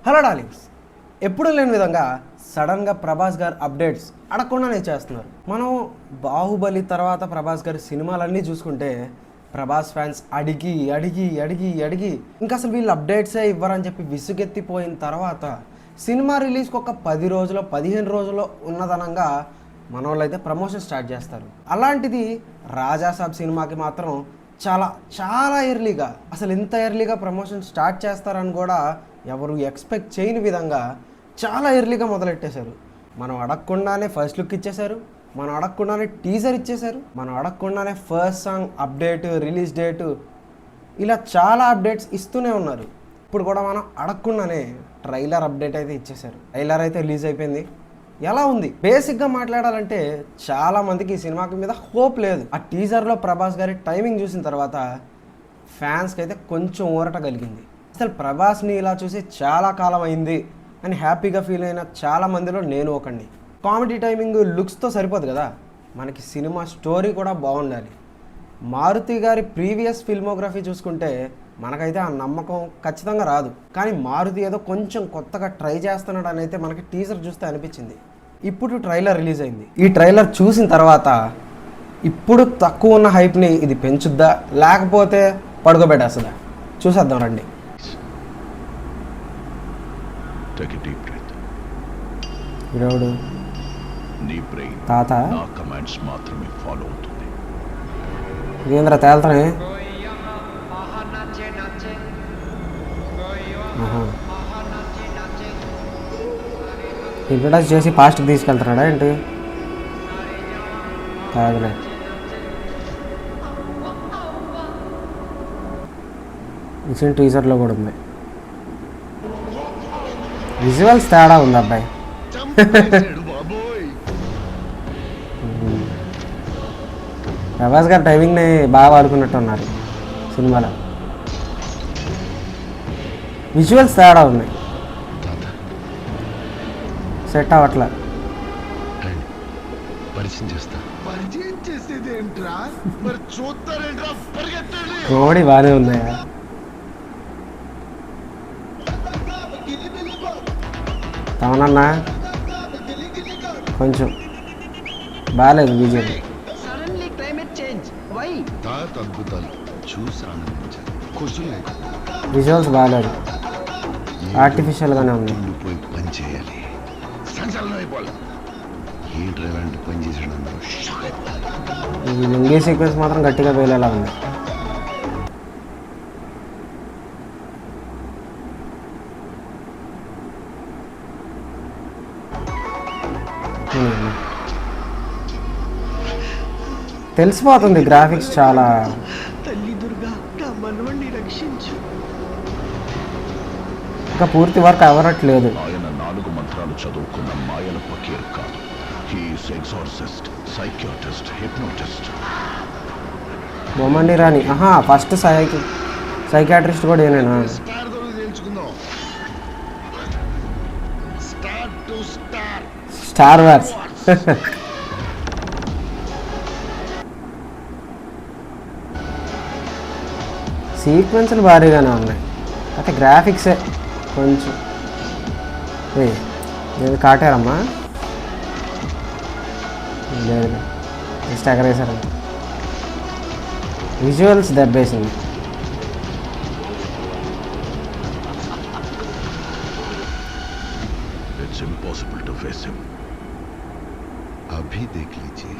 Hello darlings, ఎప్పుడు లేని విధంగా సడన్గా ప్రభాస్ గారు అప్డేట్స్ అడగకుండానే చేస్తున్నారు. మనం బాహుబలి తర్వాత ప్రభాస్ గారి సినిమాలన్నీ చూసుకుంటే ప్రభాస్ ఫ్యాన్స్ అడిగి అడిగి అడిగి అడిగి ఇంకా అసలు వీళ్ళు అప్డేట్సే ఇవ్వరని చెప్పి విసుగెత్తిపోయిన తర్వాత సినిమా రిలీజ్కి ఒక 10 రోజులు 15 రోజుల్లో ఉన్నదనంగా మన వాళ్ళైతే ప్రమోషన్ స్టార్ట్ చేస్తారు. అలాంటిది రాజాసాబ్ సినిమాకి మాత్రం చాలా ఎర్లీగా, అసలు ఇంత ఎర్లీగా ప్రమోషన్ స్టార్ట్ చేస్తారని కూడా ఎవరు ఎక్స్పెక్ట్ చేయని విధంగా చాలా ఎర్లీగా మొదలెట్టేశారు. మనం అడగకుండానే ఫస్ట్ లుక్ ఇచ్చేశారు, మనం అడగకుండానే టీజర్ ఇచ్చేశారు, మనం అడగకుండానే first song update, release date, ఇలా చాలా అప్డేట్స్ ఇస్తూనే ఉన్నారు. ఇప్పుడు కూడా మనం అడగకుండానే ట్రైలర్ అప్డేట్ అయితే ఇచ్చేశారు. ట్రైలర్ అయితే రిలీజ్ అయిపోయింది. ఎలా ఉంది? బేసిక్గా మాట్లాడాలంటే చాలా మందికి ఈ సినిమాకి మీద హోప్ లేదు. ఆ టీజర్లో ప్రభాస్ గారి టైమింగ్ చూసిన తర్వాత ఫ్యాన్స్కి అయితే కొంచెం ఊరట కలిగింది. అసలు ప్రభాస్ని ఇలా చూసి చాలా కాలం అయింది అని హ్యాపీగా ఫీల్ అయిన చాలా మందిలో నేను ఒకడిని. కామెడీ టైమింగ్ లుక్స్తో సరిపోదు కదా, మనకి సినిమా స్టోరీ కూడా బాగుండాలి. మారుతి గారి ప్రీవియస్ ఫిల్మోగ్రఫీ చూసుకుంటే మనకైతే ఆ నమ్మకం ఖచ్చితంగా రాదు. కానీ మారుతి ఏదో కొంచెం కొత్తగా ట్రై చేస్తున్నాడు అని అయితే మనకి టీజర్ చూస్తే అనిపించింది. ఇప్పుడు ట్రైలర్ రిలీజ్ అయింది. ఈ ట్రైలర్ చూసిన తర్వాత ఇప్పుడు తక్కువ ఉన్న హైప్ని ఇది పెంచుద్దా లేకపోతే పడుకోబెట్టేస్తుందా చూసేద్దాం రండి. ఇడవుడు తాత ఇదేంద్ర తేల్తానే ఇంట్రొడక్ట్ చేసి ఫాస్ట్కి తీసుకెళ్తున్నాడా ఏంటి? కాదులే. ఇచ్చిన టీజర్లో కూడా ఉంది. విజువల్స్ తేడా ఉంది అబ్బాయి. ప్రభాస్ గారు టైమింగ్ని బాగా వాడుకున్నట్టు ఉన్నారు సినిమాలో. విజువల్స్ తేడా ఉన్నాయి, సెట్ అవ్వట్లా. కోడి బాగానే ఉన్నాయా? అవునన్నా కొంచెం బాగాలేదు బీజేపీ. విజువల్స్ బాగాలేదు, ఆర్టిఫిషియల్గానే ఉంది. ఈ లుంగీ సీక్వెన్స్ మాత్రం గట్టిగా వేలేలా ఉంది. తెలిసిపోతుంది గ్రాఫిక్స్ చాలా. ఇంకా పూర్తి వర్క్ అవ్వట్లేదు. బొమ్మండి రాని ఫస్ట్ సైకాట్రిస్ట్ కూడా ఏనేనా? Star wars. సీక్వెన్స్లు భారీగానే ఉన్నాయి, అయితే గ్రాఫిక్సే కొంచెం ఏది కాటారమ్మా. లేదు జస్ట్ ఎగరేసారమ్మ. విజువల్స్ దెబ్బేసింది. It's impossible to face him. अभी देख लीजिए.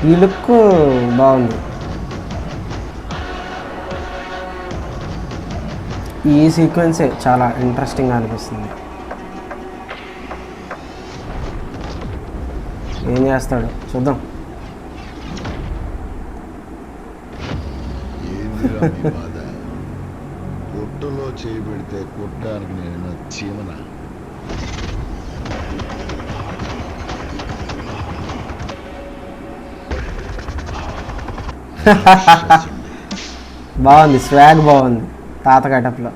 ఈ లుక్ బాగుంది. ఈ సీక్వెన్సే చాలా ఇంట్రెస్టింగ్గా అనిపిస్తుంది. ఏం చేస్తాడు చూద్దాం. కొట్టులో చేయబెడితే కొట్టడానికి నేను చీమనా? బాగుంది, స్వాగ్ బాగుంది తాత గెటప్లో.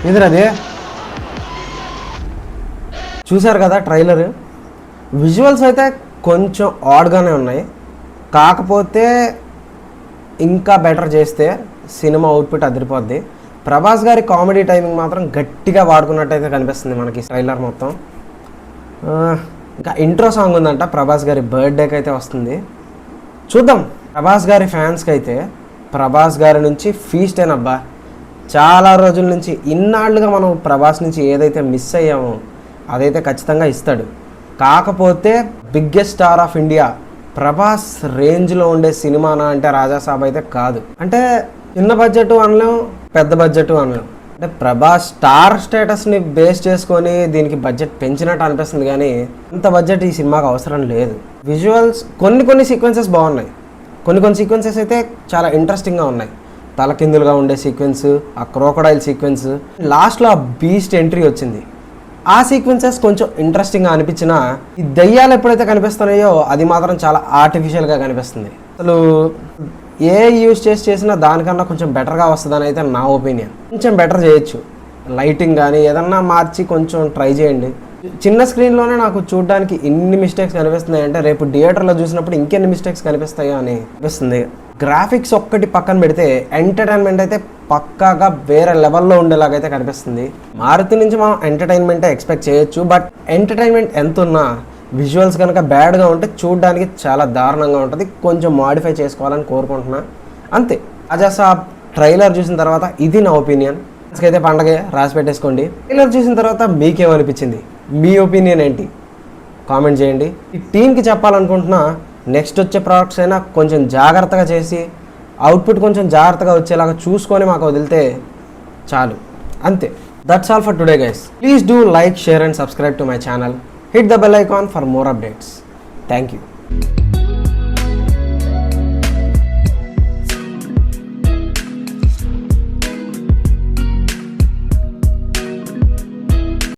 ఎదురదే చూశారు కదా ట్రైలర్. విజువల్స్ అయితే కొంచెం ఆడ్గానే ఉన్నాయి. కాకపోతే ఇంకా బెటర్ చేస్తే సినిమా అవుట్పుట్ అదిరిపోద్ది. ప్రభాస్ గారి కామెడీ టైమింగ్ మాత్రం గట్టిగా వాడుకున్నట్టయితే కనిపిస్తుంది మనకి ట్రైలర్ మొత్తం. ఇంకా ఇంట్రో సాంగ్ ఉందంట, ప్రభాస్ గారి బర్త్డేకి అయితే వస్తుంది, చూద్దాం. ప్రభాస్ గారి ఫ్యాన్స్కి అయితే ప్రభాస్ గారి నుంచి ఫీస్ట్ అయినబ్బా. చాలా రోజుల నుంచి ఇన్నాళ్ళుగా మనం ప్రభాస్ నుంచి ఏదైతే మిస్ అయ్యామో అదైతే ఖచ్చితంగా ఇస్తాడు. కాకపోతే biggest star of India Prabhas రేంజ్లో ఉండే సినిమానా అంటే రాజాసాబ్ అయితే కాదు. అంటే చిన్న బడ్జెట్ అనలేం, పెద్ద బడ్జెట్ అనలేం. అంటే ప్రభాస్ స్టార్ స్టేటస్ని బేస్ చేసుకొని దీనికి బడ్జెట్ పెంచినట్టు అనిపిస్తుంది, కానీ అంత బడ్జెట్ ఈ సినిమాకి అవసరం లేదు. విజువల్స్ కొన్ని సీక్వెన్సెస్ బాగున్నాయి, కొన్ని సీక్వెన్సెస్ అయితే చాలా ఇంట్రెస్టింగ్గా ఉన్నాయి. తలకిందులుగా ఉండే సీక్వెన్స్, ఆ క్రోకడైల్ సీక్వెన్స్, లాస్ట్లో ఆ బీస్ట్ ఎంట్రీ వచ్చింది, ఆ సీక్వెన్సెస్ కొంచెం ఇంట్రెస్టింగ్గా అనిపించినా ఈ దయ్యాలు ఎప్పుడైతే కనిపిస్తున్నాయో అది మాత్రం చాలా ఆర్టిఫిషియల్గా కనిపిస్తుంది. అసలు ఏ యూజ్ చేసినా దానికన్నా కొంచెం బెటర్గా వస్తుందని అయితే నా ఒపీనియన్. కొంచెం బెటర్ చేయొచ్చు, లైటింగ్ కానీ ఏదన్నా మార్చి కొంచెం ట్రై చేయండి. చిన్న స్క్రీన్లోనే నాకు చూడడానికి ఇన్ని మిస్టేక్స్ కనిపిస్తున్నాయి అంటే రేపు థియేటర్లో చూసినప్పుడు ఇంకెన్ని మిస్టేక్స్ కనిపిస్తాయో అని అనిపిస్తుంది. గ్రాఫిక్స్ ఒక్కటి పక్కన పెడితే ఎంటర్టైన్మెంట్ అయితే పక్కాగా వేరే లెవెల్లో ఉండేలాగైతే కనిపిస్తుంది. మారుతి నుంచి మనం ఎంటర్టైన్మెంటే ఎక్స్పెక్ట్ చేయొచ్చు, బట్ ఎంటర్టైన్మెంట్ ఎంత ఉన్నా విజువల్స్ కనుక బ్యాడ్గా ఉంటే చూడడానికి చాలా దారుణంగా ఉంటుంది. కొంచెం మాడిఫై చేసుకోవాలని కోరుకుంటున్నా, అంతే. రాజాసాబ్ ట్రైలర్ చూసిన తర్వాత ఇది నా ఒపీనియన్. అయితే పండగే రాసి పెట్టేసుకోండి. ట్రైలర్ చూసిన తర్వాత మీకేమనిపించింది, మీ ఒపీనియన్ ఏంటి కామెంట్ చేయండి. ఈ టీంకి చెప్పాలనుకుంటున్నా, నెక్స్ట్ వచ్చే ప్రోడక్ట్స్ అయినా కొంచెం జాగ్రత్తగా చేసి అవుట్పుట్ కొంచెం జాగ్రత్తగా వచ్చేలాగా చూసుకొని మాకు వదిలితే చాలు, అంతే. That's all for today guys. Please do like, share and subscribe to my channel. Hit the bell icon for more updates. Thank you.